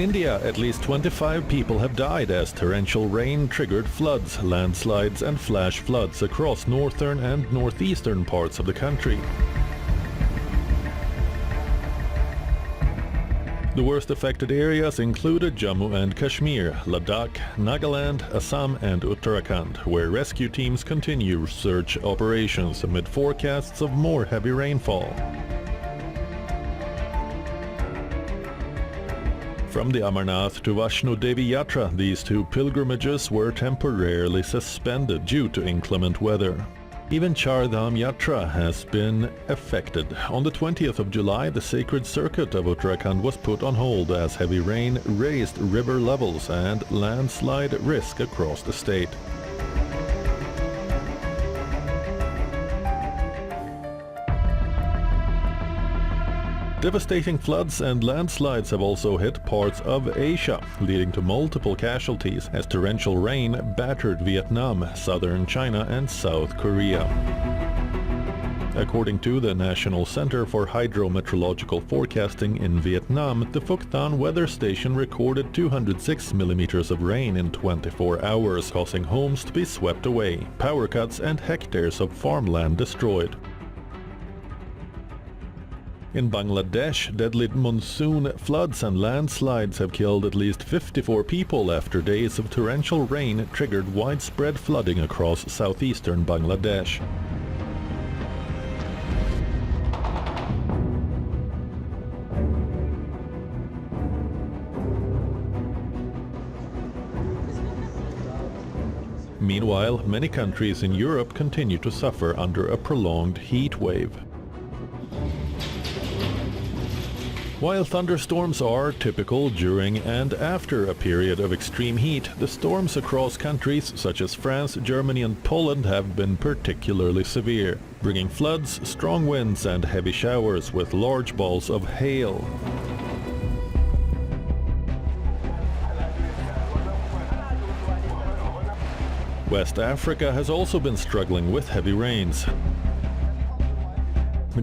India, at least 25 people have died as torrential rain triggered floods, landslides and flash floods across northern and northeastern parts of the country. The worst affected areas included Jammu and Kashmir, Ladakh, Nagaland, Assam and Uttarakhand, where rescue teams continue search operations amid forecasts of more heavy rainfall. From the Amarnath to Vaishno Devi Yatra, these two pilgrimages were temporarily suspended due to inclement weather. Even Char Dham Yatra has been affected. On the 20th of July, the sacred circuit of Uttarakhand was put on hold as heavy rain raised river levels and landslide risk across the state. Devastating floods and landslides have also hit parts of Asia, leading to multiple casualties as torrential rain battered Vietnam, southern China and South Korea. According to the National Center for Hydrometeorological Forecasting in Vietnam, the Phuc Thanh weather station recorded 206 millimeters of rain in 24 hours, causing homes to be swept away, power cuts and hectares of farmland destroyed. In Bangladesh, deadly monsoon floods and landslides have killed at least 54 people after days of torrential rain triggered widespread flooding across southeastern Bangladesh. Meanwhile, many countries in Europe continue to suffer under a prolonged heat wave. While thunderstorms are typical during and after a period of extreme heat, the storms across countries such as France, Germany and Poland have been particularly severe, bringing floods, strong winds and heavy showers with large balls of hail. West Africa has also been struggling with heavy rains.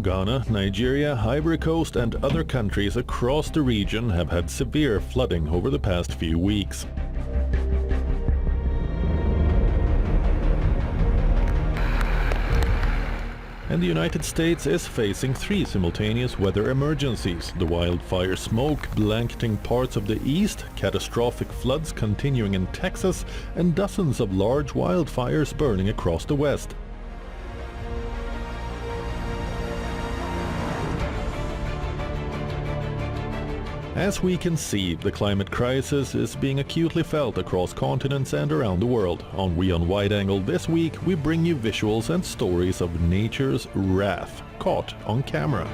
Ghana, Nigeria, Ivory Coast and other countries across the region have had severe flooding over the past few weeks. And the United States is facing 3 simultaneous weather emergencies: the wildfire smoke blanketing parts of the east, catastrophic floods continuing in Texas, and dozens of large wildfires burning across the west. As we can see, the climate crisis is being acutely felt across continents and around the world. On WION Wideangle this week, we bring you visuals and stories of nature's wrath, caught on camera.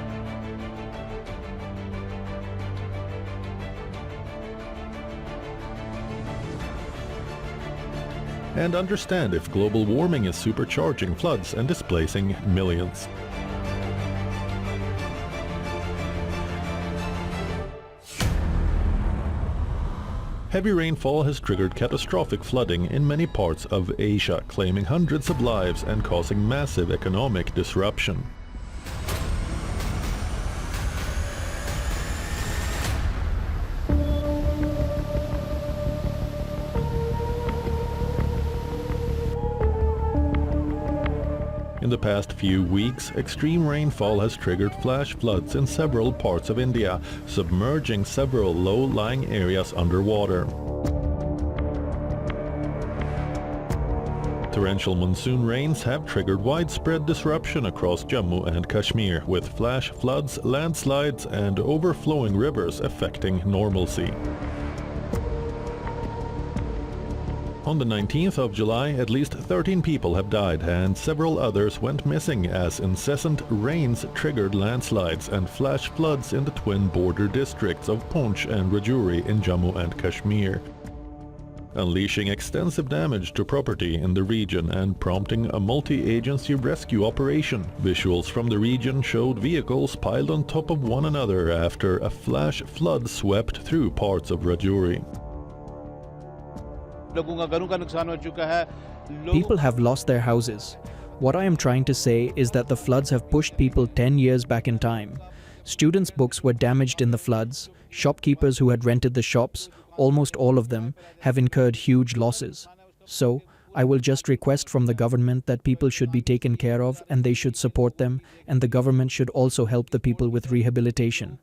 And understand if global warming is supercharging floods and displacing millions. Heavy rainfall has triggered catastrophic flooding in many parts of Asia, claiming hundreds of lives and causing massive economic disruption. In the past few weeks, extreme rainfall has triggered flash floods in several parts of India, submerging several low-lying areas underwater. Torrential monsoon rains have triggered widespread disruption across Jammu and Kashmir, with flash floods, landslides and overflowing rivers affecting normalcy. On the 19th of July, at least 13 people have died and several others went missing as incessant rains triggered landslides and flash floods in the twin border districts of Poonch and Rajouri in Jammu and Kashmir, unleashing extensive damage to property in the region and prompting a multi-agency rescue operation. Visuals from the region showed vehicles piled on top of one another after a flash flood swept through parts of Rajouri. People have lost their houses. What I am trying to say is that the floods have pushed people 10 years back in time. Students' books were damaged in the floods. Shopkeepers who had rented the shops, almost all of them, have incurred huge losses. So, I will just request from the government that people should be taken care of and they should support them, and the government should also help the people with rehabilitation.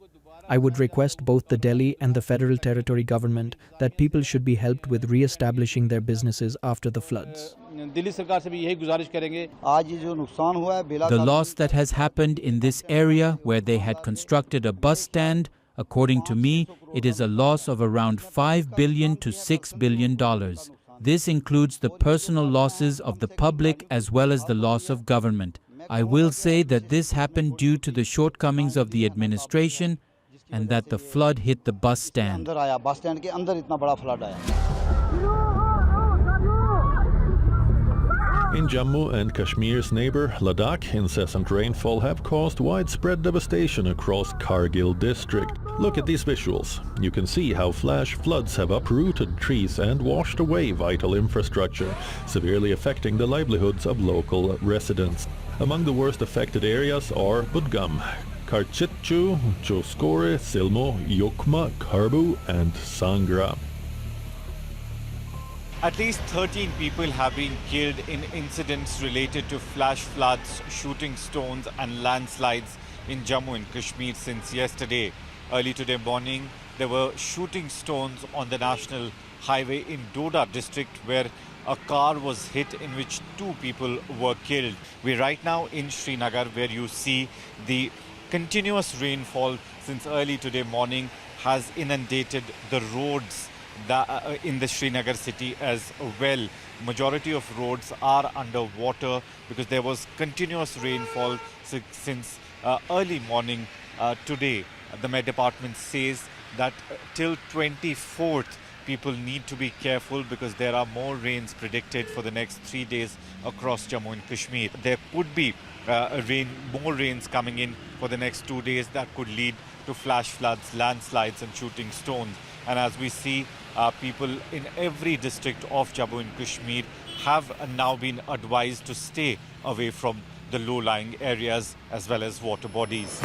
I would request both the Delhi and the Federal Territory government that people should be helped with re-establishing their businesses after the floods. The loss that has happened in this area where they had constructed a bus stand, according to me, it is a loss of around $5 billion to $6 billion. This includes the personal losses of the public as well as the loss of government. I will say that this happened due to the shortcomings of the administration and that the flood hit the bus stand. In Jammu and Kashmir's neighbor Ladakh, incessant rainfall have caused widespread devastation across Kargil district. Look at these visuals. You can see how flash floods have uprooted trees and washed away vital infrastructure, severely affecting the livelihoods of local residents. Among the worst affected areas are Budgam, Karchitchu, Joskore, Silmo, Yokma, Karbu and Sangra. At least 13 people have been killed in incidents related to flash floods, shooting stones and landslides in Jammu and Kashmir since yesterday. Early today morning, there were shooting stones on the national highway in Doda district where a car was hit in which 2 people were killed. We're right now in Srinagar where you see the continuous rainfall since early today morning has inundated the roads in the Srinagar city as well. Majority of roads are underwater because there was continuous rainfall since early morning today. The Met Department says that till 24th people need to be careful because there are more rains predicted for the next 3 days across Jammu and Kashmir. There could be more rains coming in for the next 2 days that could lead to flash floods, landslides and shooting stones. And as we see, people in every district of Jammu and Kashmir have now been advised to stay away from the low-lying areas as well as water bodies.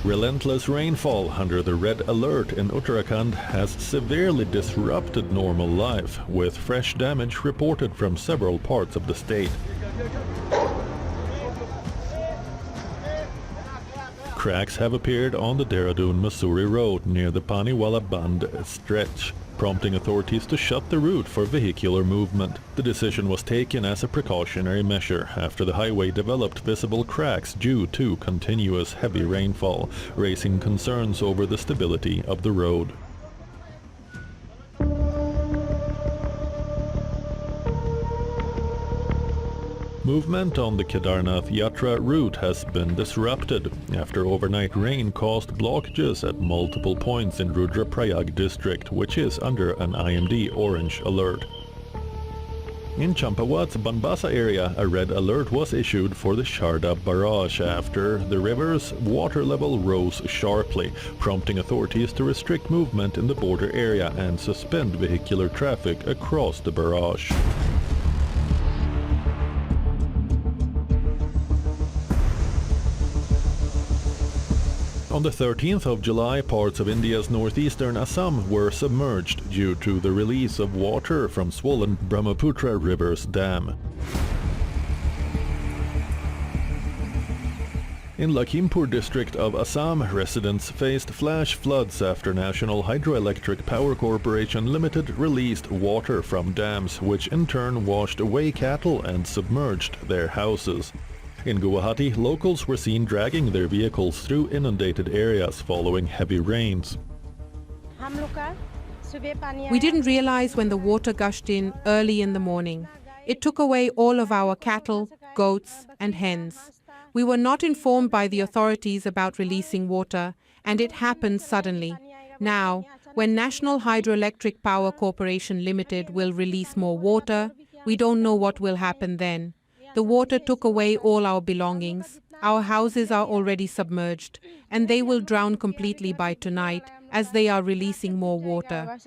Relentless rainfall under the red alert in Uttarakhand has severely disrupted normal life, with fresh damage reported from several parts of the state. Cracks have appeared on the Dehradun-Mussoorie road near the Paniwala Band stretch, prompting authorities to shut the route for vehicular movement. The decision was taken as a precautionary measure after the highway developed visible cracks due to continuous heavy rainfall, raising concerns over the stability of the road. Movement on the Kedarnath Yatra route has been disrupted after overnight rain caused blockages at multiple points in Rudraprayag district, which is under an IMD orange alert. In Champawat's Banbasa area, a red alert was issued for the Sharda barrage after the river's water level rose sharply, prompting authorities to restrict movement in the border area and suspend vehicular traffic across the barrage. On the 13th of July, parts of India's northeastern Assam were submerged due to the release of water from swollen Brahmaputra River's dam. In Lakhimpur district of Assam, residents faced flash floods after National Hydroelectric Power Corporation Limited released water from dams, which in turn washed away cattle and submerged their houses. In Guwahati, locals were seen dragging their vehicles through inundated areas following heavy rains. We didn't realize when the water gushed in early in the morning. It took away all of our cattle, goats, and hens. We were not informed by the authorities about releasing water, and it happened suddenly. Now, when National Hydroelectric Power Corporation Limited will release more water, we don't know what will happen then. The water took away all our belongings. Our houses are already submerged, and they will drown completely by tonight as they are releasing more water.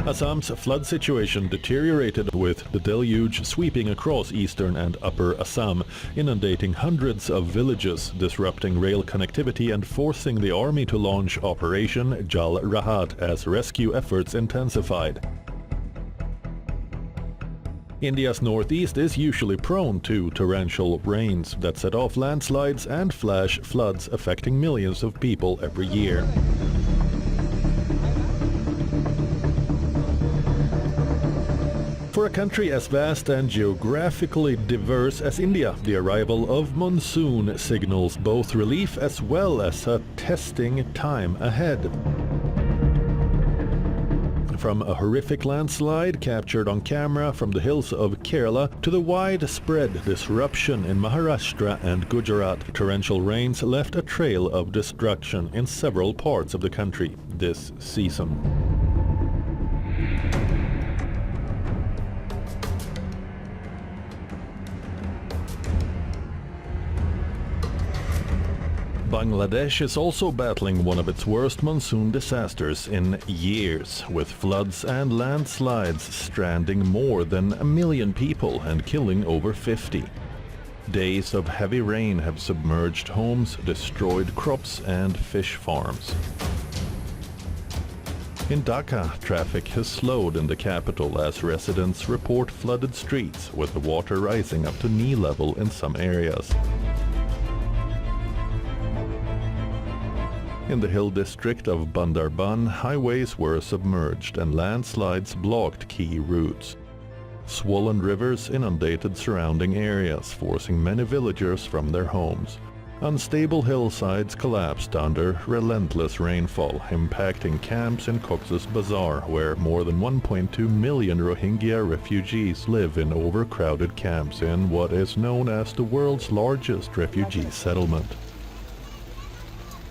Assam's flood situation deteriorated with the deluge sweeping across eastern and upper Assam, inundating hundreds of villages, disrupting rail connectivity and forcing the army to launch Operation Jal Rahat as rescue efforts intensified. India's northeast is usually prone to torrential rains that set off landslides and flash floods affecting millions of people every year. For a country as vast and geographically diverse as India, the arrival of monsoon signals both relief as well as a testing time ahead. From a horrific landslide captured on camera from the hills of Kerala to the widespread disruption in Maharashtra and Gujarat, torrential rains left a trail of destruction in several parts of the country this season. Bangladesh is also battling one of its worst monsoon disasters in years, with floods and landslides stranding more than 1 million people and killing over 50. Days of heavy rain have submerged homes, destroyed crops and fish farms. In Dhaka, traffic has slowed in the capital as residents report flooded streets, with the water rising up to knee level in some areas. In the hill district of Bandarban, highways were submerged and landslides blocked key routes. Swollen rivers inundated surrounding areas, forcing many villagers from their homes. Unstable hillsides collapsed under relentless rainfall, impacting camps in Cox's Bazar, where more than 1.2 million Rohingya refugees live in overcrowded camps in what is known as the world's largest refugee settlement.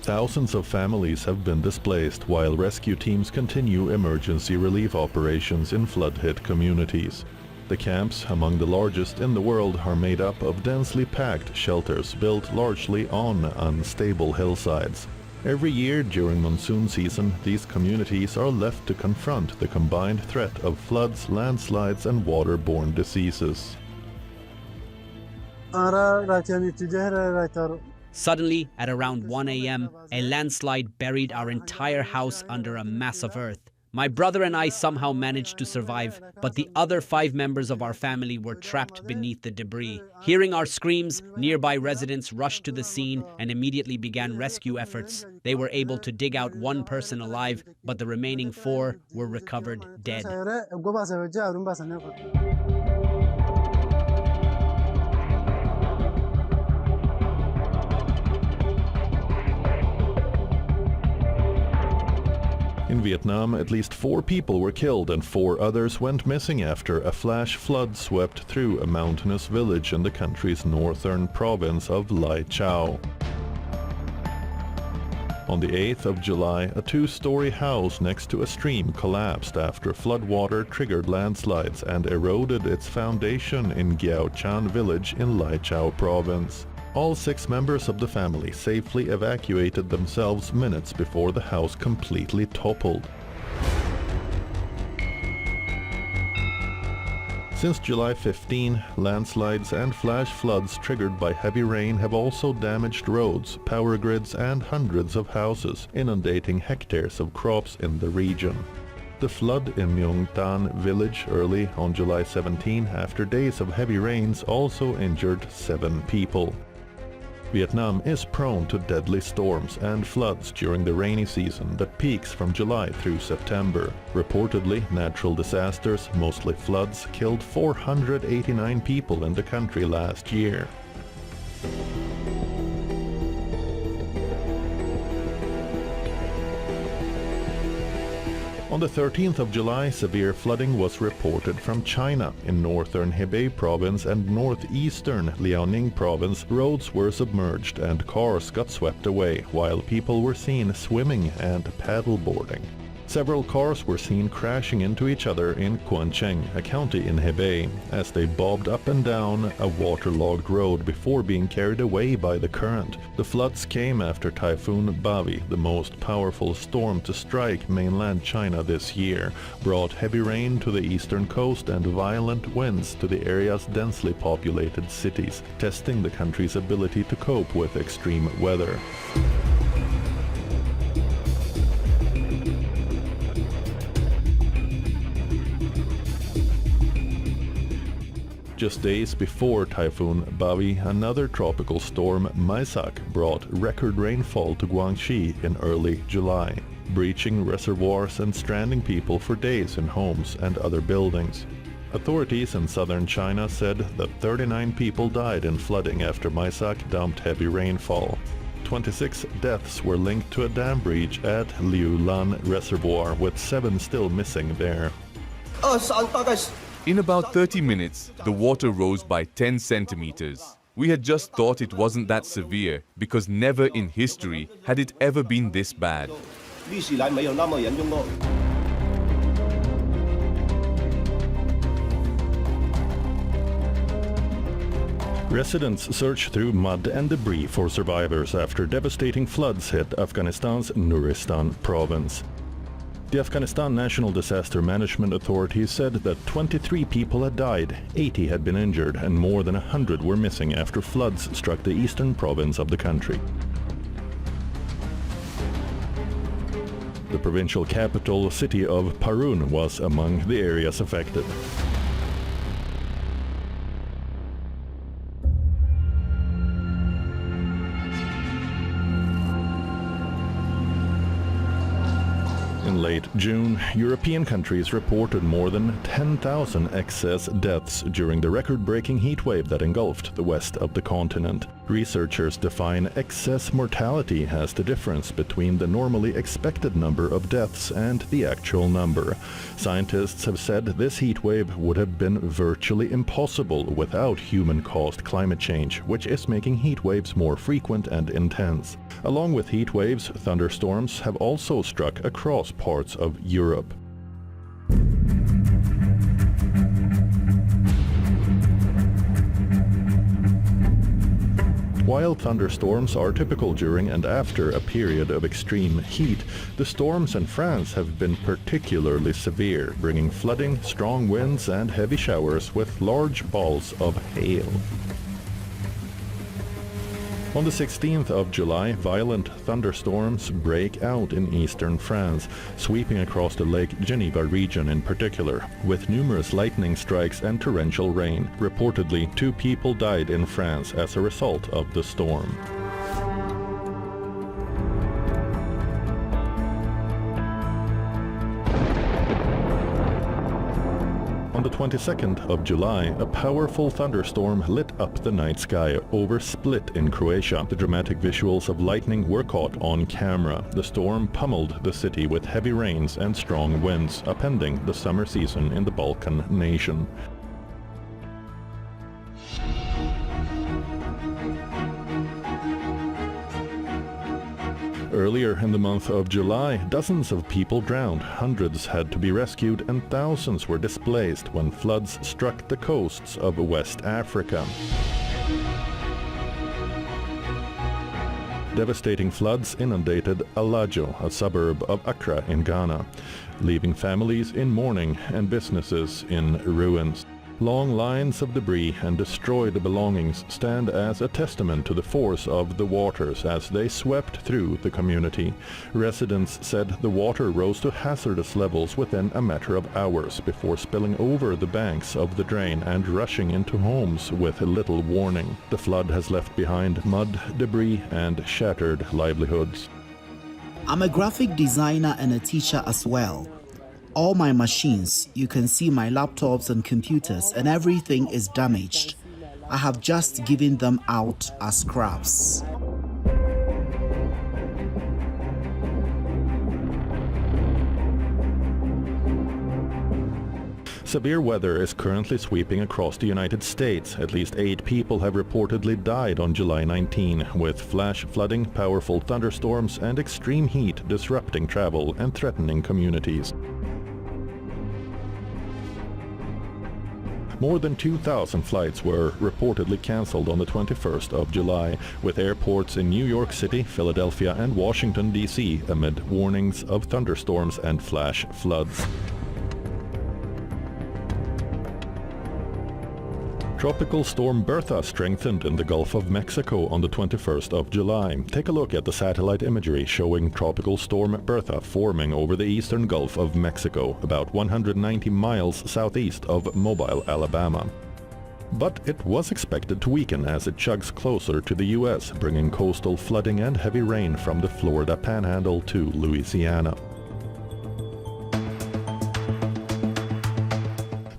Thousands of families have been displaced while rescue teams continue emergency relief operations in flood-hit communities. The camps, among the largest in the world, are made up of densely packed shelters built largely on unstable hillsides. Every year during monsoon season, these communities are left to confront the combined threat of floods, landslides and waterborne diseases. Suddenly, at around 1 a.m., a landslide buried our entire house under a mass of earth. My brother and I somehow managed to survive, but the other 5 members of our family were trapped beneath the debris. Hearing our screams, nearby residents rushed to the scene and immediately began rescue efforts. They were able to dig out 1 person alive, but the remaining 4 were recovered dead. In Vietnam, at least 4 people were killed and 4 others went missing after a flash flood swept through a mountainous village in the country's northern province of Lai Chau. On the 8th of July, a 2-story house next to a stream collapsed after floodwater triggered landslides and eroded its foundation in Giao Chan village in Lai Chau province. All 6 members of the family safely evacuated themselves minutes before the house completely toppled. Since July 15, landslides and flash floods triggered by heavy rain have also damaged roads, power grids and hundreds of houses, inundating hectares of crops in the region. The flood in Myung Tan village early on July 17, after days of heavy rains, also injured 7 people. Vietnam is prone to deadly storms and floods during the rainy season that peaks from July through September. Reportedly, natural disasters, mostly floods, killed 489 people in the country last year. On the 13th of July, severe flooding was reported from China. In northern Hebei province and northeastern Liaoning province, roads were submerged and cars got swept away, while people were seen swimming and paddleboarding. Several cars were seen crashing into each other in Quancheng, a county in Hebei, as they bobbed up and down a waterlogged road before being carried away by the current. The floods came after Typhoon Bavi, the most powerful storm to strike mainland China this year, brought heavy rain to the eastern coast and violent winds to the area's densely populated cities, testing the country's ability to cope with extreme weather. Just days before Typhoon Bavi, another tropical storm, Maisak, brought record rainfall to Guangxi in early July, breaching reservoirs and stranding people for days in homes and other buildings. Authorities in southern China said that 39 people died in flooding after Maisak dumped heavy rainfall. 26 deaths were linked to a dam breach at Liulan Reservoir, with 7 still missing there. In about 30 minutes, the water rose by 10 centimeters. We had just thought it wasn't that severe because never in history had it ever been this bad. Residents searched through mud and debris for survivors after devastating floods hit Afghanistan's Nuristan province. The Afghanistan National Disaster Management Authority said that 23 people had died, 80 had been injured, and more than 100 were missing after floods struck the eastern province of the country. The provincial capital city of Parun was among the areas affected. In late June, European countries reported more than 10,000 excess deaths during the record-breaking heatwave that engulfed the west of the continent. Researchers define excess mortality as the difference between the normally expected number of deaths and the actual number. Scientists have said this heatwave would have been virtually impossible without human-caused climate change, which is making heatwaves more frequent and intense. Along with heatwaves, thunderstorms have also struck across parts of Europe. While thunderstorms are typical during and after a period of extreme heat, the storms in France have been particularly severe, bringing flooding, strong winds and heavy showers with large balls of hail. On the 16th of July, violent thunderstorms break out in eastern France, sweeping across the Lake Geneva region in particular, with numerous lightning strikes and torrential rain. Reportedly, 2 people died in France as a result of the storm. On the 22nd of July, a powerful thunderstorm lit up the night sky over Split in Croatia. The dramatic visuals of lightning were caught on camera. The storm pummeled the city with heavy rains and strong winds, upending the summer season in the Balkan nation. Earlier in the month of July, dozens of people drowned, hundreds had to be rescued, and thousands were displaced when floods struck the coasts of West Africa. Devastating floods inundated Alajo, a suburb of Accra in Ghana, leaving families in mourning and businesses in ruins. Long lines of debris and destroyed belongings stand as a testament to the force of the waters as they swept through the community. Residents said the water rose to hazardous levels within a matter of hours before spilling over the banks of the drain and rushing into homes with little warning. The flood has left behind mud, debris, and shattered livelihoods. I'm a graphic designer and a teacher as well. All my machines, you can see my laptops and computers, and everything is damaged. I have just given them out as scraps. Severe weather is currently sweeping across the United States. At least 8 people have reportedly died on July 19, with flash flooding, powerful thunderstorms, and extreme heat disrupting travel and threatening communities. More than 2,000 flights were reportedly cancelled on the 21st of July, with airports in New York City, Philadelphia, and Washington, D.C. amid warnings of thunderstorms and flash floods. Tropical storm Bertha strengthened in the Gulf of Mexico on the 21st of July. Take a look at the satellite imagery showing Tropical storm Bertha forming over the eastern Gulf of Mexico, about 190 miles southeast of Mobile, Alabama. But it was expected to weaken as it chugs closer to the U.S., bringing coastal flooding and heavy rain from the Florida Panhandle to Louisiana.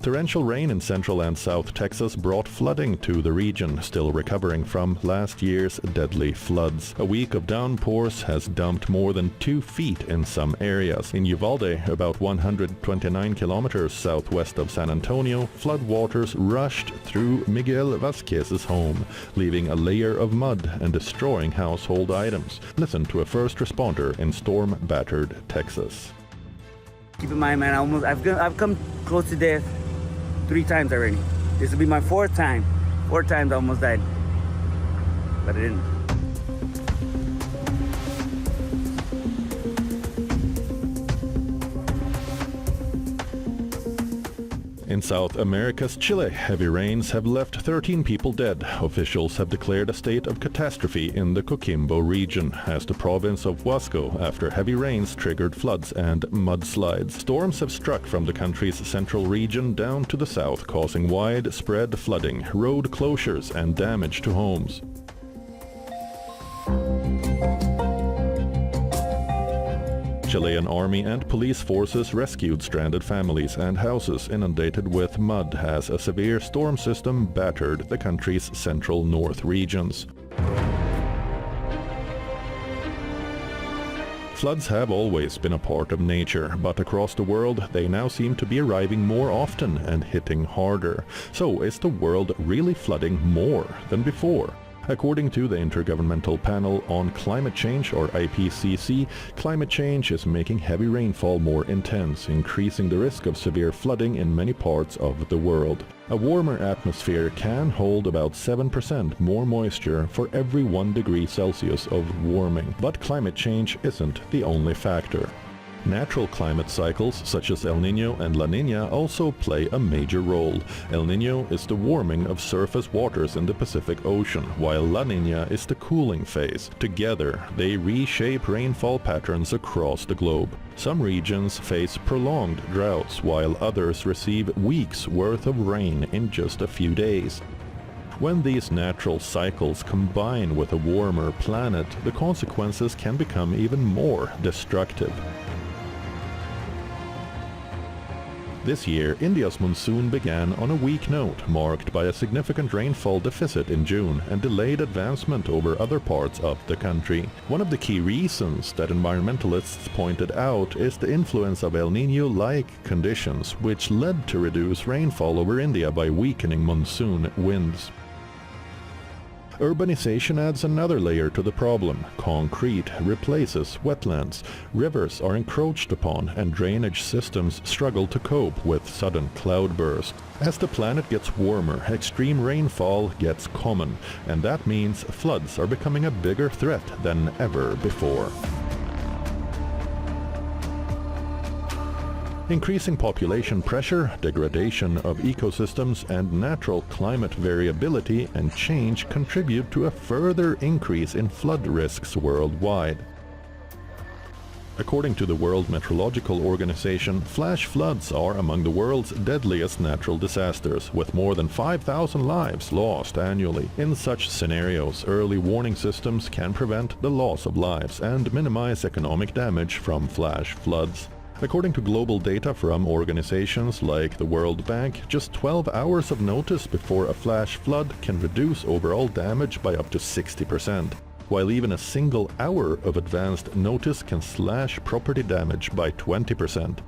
Torrential rain in central and south Texas brought flooding to the region, still recovering from last year's deadly floods. A week of downpours has dumped more than 2 feet in some areas. In Uvalde, about 129 kilometers southwest of San Antonio, floodwaters rushed through Miguel Vasquez's home, leaving a layer of mud and destroying household items. Listen to a first responder in storm-battered Texas. Keep in mind, man, I've come close to death 3 times already. This will be my 4th time. 4 times I almost died, but I didn't. In South America's Chile, heavy rains have left 13 people dead. Officials have declared a state of catastrophe in the Coquimbo region, as the province of Huasco, after heavy rains triggered floods and mudslides. Storms have struck from the country's central region down to the south, causing widespread flooding, road closures, and damage to homes. Chilean army and police forces rescued stranded families and houses inundated with mud as a severe storm system battered the country's central north regions. Floods have always been a part of nature, but across the world they now seem to be arriving more often and hitting harder. So is the world really flooding more than before? According to the Intergovernmental Panel on Climate Change, or IPCC, climate change is making heavy rainfall more intense, increasing the risk of severe flooding in many parts of the world. A warmer atmosphere can hold about 7% more moisture for every 1 degree Celsius of warming, but climate change isn't the only factor. Natural climate cycles such as El Niño and La Niña also play a major role. El Niño is the warming of surface waters in the Pacific Ocean, while La Niña is the cooling phase. Together, they reshape rainfall patterns across the globe. Some regions face prolonged droughts, while others receive weeks' worth of rain in just a few days. When these natural cycles combine with a warmer planet, the consequences can become even more destructive. This year, India's monsoon began on a weak note, marked by a significant rainfall deficit in June and delayed advancement over other parts of the country. One of the key reasons that environmentalists pointed out is the influence of El Niño-like conditions, which led to reduced rainfall over India by weakening monsoon winds. Urbanization adds another layer to the problem. Concrete replaces wetlands, rivers are encroached upon, and drainage systems struggle to cope with sudden cloudbursts. As the planet gets warmer, extreme rainfall gets common, and that means floods are becoming a bigger threat than ever before. Increasing population pressure, degradation of ecosystems, and natural climate variability and change contribute to a further increase in flood risks worldwide. According to the World Meteorological Organization, flash floods are among the world's deadliest natural disasters, with more than 5,000 lives lost annually. In such scenarios, early warning systems can prevent the loss of lives and minimize economic damage from flash floods. According to global data from organizations like the World Bank, just 12 hours of notice before a flash flood can reduce overall damage by up to 60%, while even a single hour of advanced notice can slash property damage by 20%.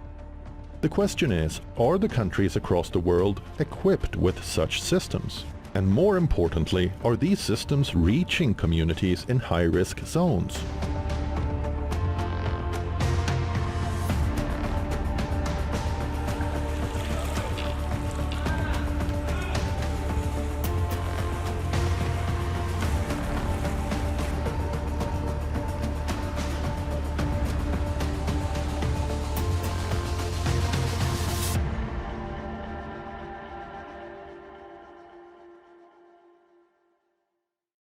The question is, are the countries across the world equipped with such systems? And more importantly, are these systems reaching communities in high-risk zones?